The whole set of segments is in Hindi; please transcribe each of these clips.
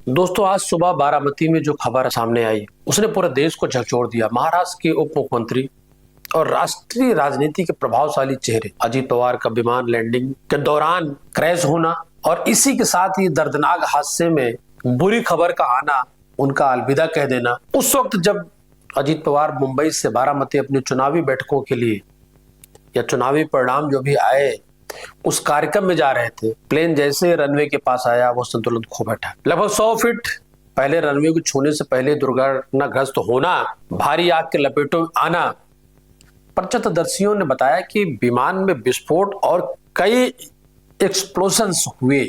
दोस्तों, आज सुबह बारामती में जो खबर सामने आई उसने पूरे देश को झकझोर दिया। महाराष्ट्र के उप मुख्यमंत्री और राष्ट्रीय राजनीति के प्रभावशाली चेहरे अजीत पवार का विमान लैंडिंग के दौरान क्रैश होना और इसी के साथ ही दर्दनाक हादसे में बुरी खबर का आना, उनका अलविदा कह देना। उस वक्त जब अजीत पवार मुंबई से बारामती अपनी चुनावी बैठकों के लिए या चुनावी परिणाम जो भी आए उस कार्यक्रम में जा रहे थे, प्लेन जैसे रनवे के पास आया वो संतुलन खो बैठा। लगभग 100 फीट पहले रनवे को छूने से पहले दुर्घटनाग्रस्त होना, भारी आग के लपेटों में आना। प्रत्यक्षदर्शियों ने बताया कि विमान में विस्फोट और कई एक्सप्लोजन्स हुए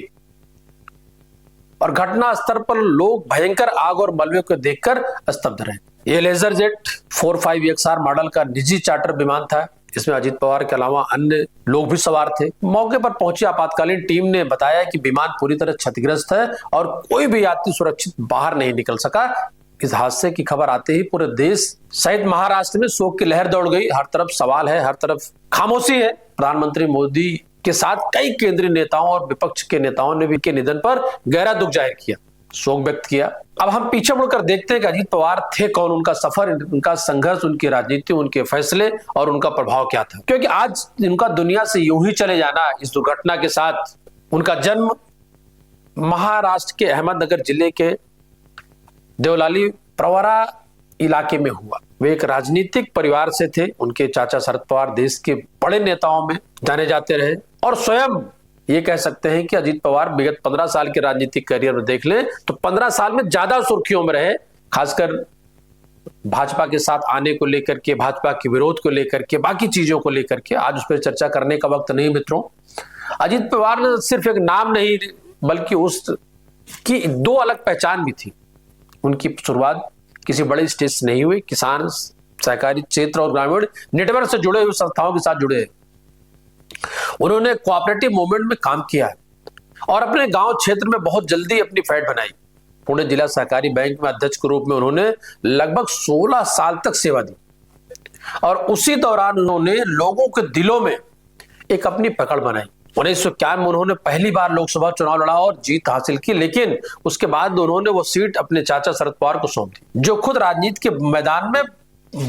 और घटना स्थल पर लोग भयंकर आग और मलबे को देखकर स्तब्ध रहे। यह लेजर जेट 45XR मॉडल का निजी चार्टर विमान था। इसमें अजीत पवार के अलावा अन्य लोग भी सवार थे। मौके पर पहुंची आपातकालीन टीम ने बताया कि विमान पूरी तरह क्षतिग्रस्त है और कोई भी यात्री सुरक्षित बाहर नहीं निकल सका। इस हादसे की खबर आते ही पूरे देश सहित महाराष्ट्र में शोक की लहर दौड़ गई। हर तरफ सवाल है, हर तरफ खामोशी है। प्रधानमंत्री मोदी के साथ कई केंद्रीय नेताओं और विपक्ष के नेताओं ने भी के निधन पर गहरा दुख जाहिर किया, शोक व्यक्त किया। अब हम पीछे मुड़कर देखते हैं कि अजीत पवार थे कौन, उनका सफर, उनका संघर्ष, उनकी राजनीति, उनके फैसले और उनका प्रभाव क्या था। क्योंकि आज उनका दुनिया से यूं ही चले जाना इस दुर्घटना के साथ। उनका जन्म महाराष्ट्र के अहमदनगर जिले के देवलाली प्रवरा इलाके में हुआ। वे एक राजनीतिक परिवार से थे। उनके चाचा शरद पवार देश के बड़े नेताओं में जाने जाते रहे और स्वयं ये कह सकते हैं कि अजीत पवार विगत 15 साल के राजनीतिक करियर में देख लें तो 15 साल में ज्यादा सुर्खियों में रहे, खासकर भाजपा के साथ आने को लेकर के, भाजपा के विरोध को लेकर के, बाकी चीजों को लेकर के। आज उस पर चर्चा करने का वक्त नहीं मित्रों। अजीत पवार ने सिर्फ एक नाम नहीं बल्कि उसकी दो अलग पहचान भी थी। उनकी शुरुआत किसी बड़े स्टेज से नहीं हुई, किसान, सहकारी क्षेत्र और ग्रामीण नेटवर्क से जुड़े हुए संस्थाओं के साथ जुड़े। उन्होंने कोऑपरेटिव मूवमेंट में काम किया और अपने गांव क्षेत्र में बहुत जल्दी अपनी फैट बनाई। पुणे जिला सहकारी बैंक में अध्यक्ष के रूप में उन्होंने लगभग 16 साल तक सेवा दी और उसी दौरान उन्होंने लोगों के दिलों में एक अपनी पकड़ बनाई। 1991 में उन्होंने पहली बार लोकसभा चुनाव लड़ा और जीत हासिल की, लेकिन उसके बाद उन्होंने वो सीट अपने चाचा शरद पवार को सौंप दी, जो खुद राजनीति के मैदान में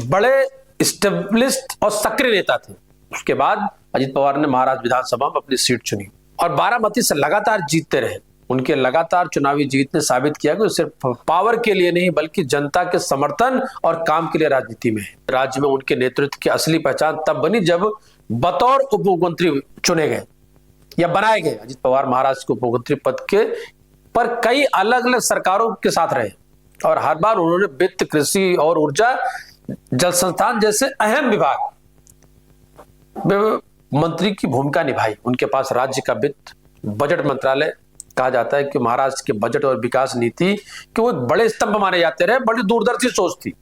बड़े स्टेब्लिश्ड और सक्रिय नेता थे। उसके बाद अजीत पवार ने महाराष्ट्र विधानसभा में अपनी सीट चुनी और बारामती से लगातार जीतते रहे। उनके लगातार चुनावी जीत ने साबित किया कि सिर्फ पावर के लिए नहीं बल्कि जनता के समर्थन और काम के लिए राजनीति में है। राज्य में उनके नेतृत्व की असली पहचान तब बनी जब बतौर उप मुख्यमंत्री चुने गए या बनाए गए। अजीत पवार महाराष्ट्र के उप मुख्यमंत्री पद के पर कई अलग अलग सरकारों के साथ रहे और हर बार उन्होंने वित्त, कृषि और ऊर्जा, जल संस्थान जैसे अहम विभाग मंत्री की भूमिका निभाई। उनके पास राज्य का वित्त, बजट मंत्रालय, कहा जाता है कि महाराष्ट्र के बजट और विकास नीति के वो बड़े स्तंभ माने जाते रहे। बड़ी दूरदर्शी सोच थी।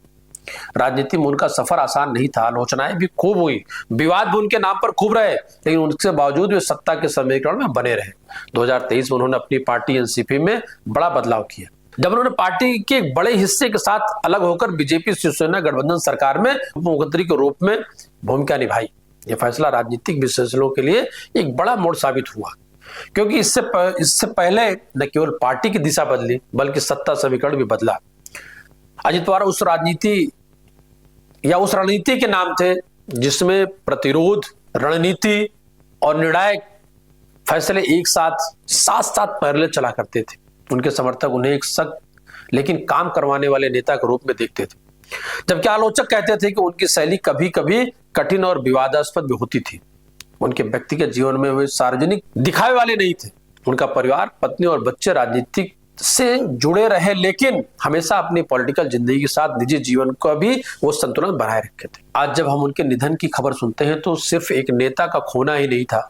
राजनीति में उनका सफर आसान नहीं था, आलोचनाएं भी खूब हुई, विवाद भी उनके नाम पर खूब रहे, लेकिन उसके बावजूद वे सत्ता के समीकरण में बने रहे। 2023 में उन्होंने अपनी पार्टी एनसीपी में बड़ा बदलाव किया जब उन्होंने पार्टी के एक बड़े हिस्से के साथ अलग होकर बीजेपी शिवसेना गठबंधन सरकार में उप मुख्यमंत्री के रूप में भूमिका निभाई। यह फैसला राजनीतिक विश्लेषकों के लिए एक बड़ा मोड़ साबित हुआ, क्योंकि इससे पहले न केवल पार्टी की दिशा बदली बल्कि सत्ता समीकरण भी बदला। अजीत पवार उस रणनीति के नाम थे जिसमें प्रतिरोध, रणनीति और निर्णायक फैसले एक साथ साथ पहले चला करते थे। उनके समर्थक उन्हें एक सख्त लेकिन काम करवाने वाले नेता के रूप में देखते थे, जबकि आलोचक कहते थे कि उनकी शैली कभी कभी कठिन और विवादास्पद भी होती थी। उनके व्यक्तिगत जीवन में वे सार्वजनिक दिखावे वाले नहीं थे। उनका परिवार, पत्नी और बच्चे राजनीति से जुड़े रहे, लेकिन हमेशा अपनी पॉलिटिकल जिंदगी के साथ निजी जीवन का भी वो संतुलन बनाए रखे थे। आज जब हम उनके निधन की खबर सुनते हैं तो सिर्फ एक नेता का खोना ही नहीं था,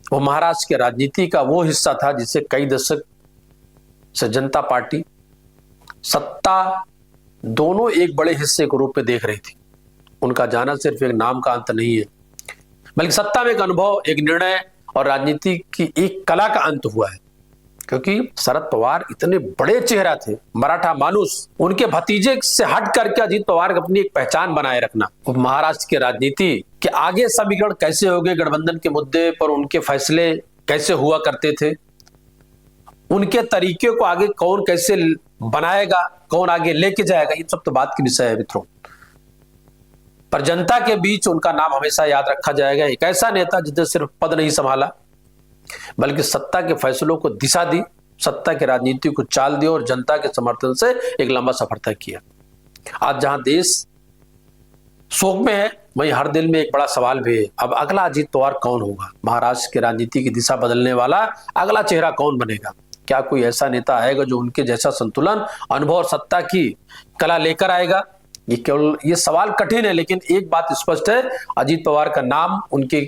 वो महाराष्ट्र की राजनीति का वो हिस्सा था जिसे कई दशक से जनता पार्टी, सत्ता दोनों एक बड़े हिस्से के रूप में देख रही थी। उनका जाना सिर्फ एक नाम का अंत नहीं है बल्कि सत्ता में एक अनुभव, एक निर्णय और राजनीति की एक कला का अंत हुआ है। क्योंकि शरद पवार इतने बड़े चेहरा थे, मराठा मानुस, उनके भतीजे से हट करके अजीत पवार अपनी एक पहचान बनाए रखना। महाराष्ट्र की राजनीति के आगे समीकरण कैसे हो गए, गठबंधन के मुद्दे पर उनके फैसले कैसे हुआ करते थे, उनके तरीके को आगे कौन कैसे बनाएगा, कौन आगे लेके जाएगा, ये सब तो बात की विषय है मित्रों। पर जनता के बीच उनका नाम हमेशा याद रखा जाएगा। एक ऐसा नेता जिसने सिर्फ पद नहीं संभाला बल्कि सत्ता के फैसलों को दिशा दी, सत्ता की राजनीति को चाल दी और जनता के समर्थन से एक लंबा सफर तय किया। आज जहां देश शोक में है वहीं हर दिल में एक बड़ा सवाल भी है, अब अगला अजीत पवार कौन होगा? महाराष्ट्र की राजनीति की दिशा बदलने वाला अगला चेहरा कौन बनेगा? क्या कोई ऐसा नेता आएगा जो उनके जैसा संतुलन, अनुभव और सत्ता की कला लेकर आएगा? ये सवाल कठिन है, लेकिन एक बात स्पष्ट है, अजीत पवार का नाम, उनके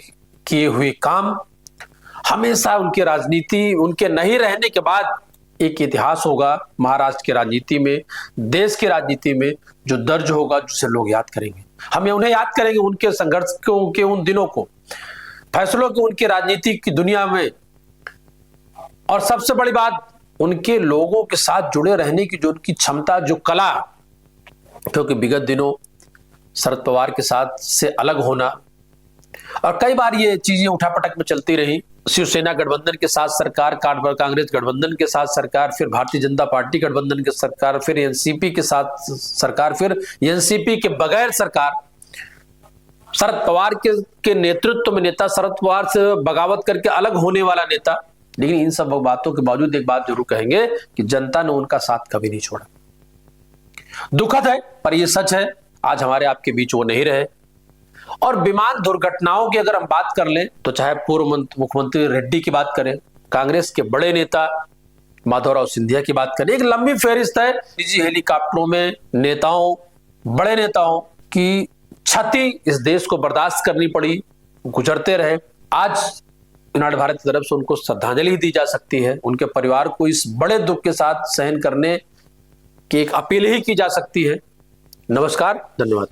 किए हुए काम हमेशा उनकी राजनीति, उनके नहीं रहने के बाद एक इतिहास होगा महाराष्ट्र की राजनीति में, देश की राजनीति में, जो दर्ज होगा, जिसे लोग याद करेंगे। हम उन्हें याद करेंगे, उनके संघर्ष को, के उन दिनों को, फैसलों को, उनकी राजनीति की दुनिया में, और सबसे बड़ी बात उनके लोगों के साथ जुड़े रहने की जो उनकी क्षमता, जो कला, क्योंकि विगत दिनों शरद पवार के साथ से अलग होना और कई बार ये चीजें उठापटक में चलती रही, शिवसेना गठबंधन के साथ सरकार, कांग्रेस गठबंधन के साथ सरकार, फिर भारतीय जनता पार्टी गठबंधन के सरकार, फिर एनसीपी के साथ सरकार, फिर एनसीपी के बगैर सरकार, शरद पवार के नेतृत्व में नेता, शरद पवार से बगावत करके अलग होने वाला नेता। लेकिन इन सब बातों के बावजूद एक बात जरूर कहेंगे कि जनता ने उनका साथ कभी नहीं छोड़ा। दुखद है पर यह सच है, आज हमारे आपके बीच वो नहीं रहे। और विमान दुर्घटनाओं की अगर हम बात कर लें तो चाहे पूर्व मुख्यमंत्री रेड्डी की बात करें, कांग्रेस के बड़े नेता माधवराव सिंधिया की बात करें, एक लंबी फहरिस्त है। निजी हेलीकॉप्टरों में नेताओं, बड़े नेताओं की क्षति इस देश को बर्दाश्त करनी पड़ी, गुजरते रहे। आज यूनाइटेड भारत की तरफ से उनको श्रद्धांजलि दी जा सकती है, उनके परिवार को इस बड़े दुख के साथ सहन करने की एक अपील ही की जा सकती है। नमस्कार, धन्यवाद।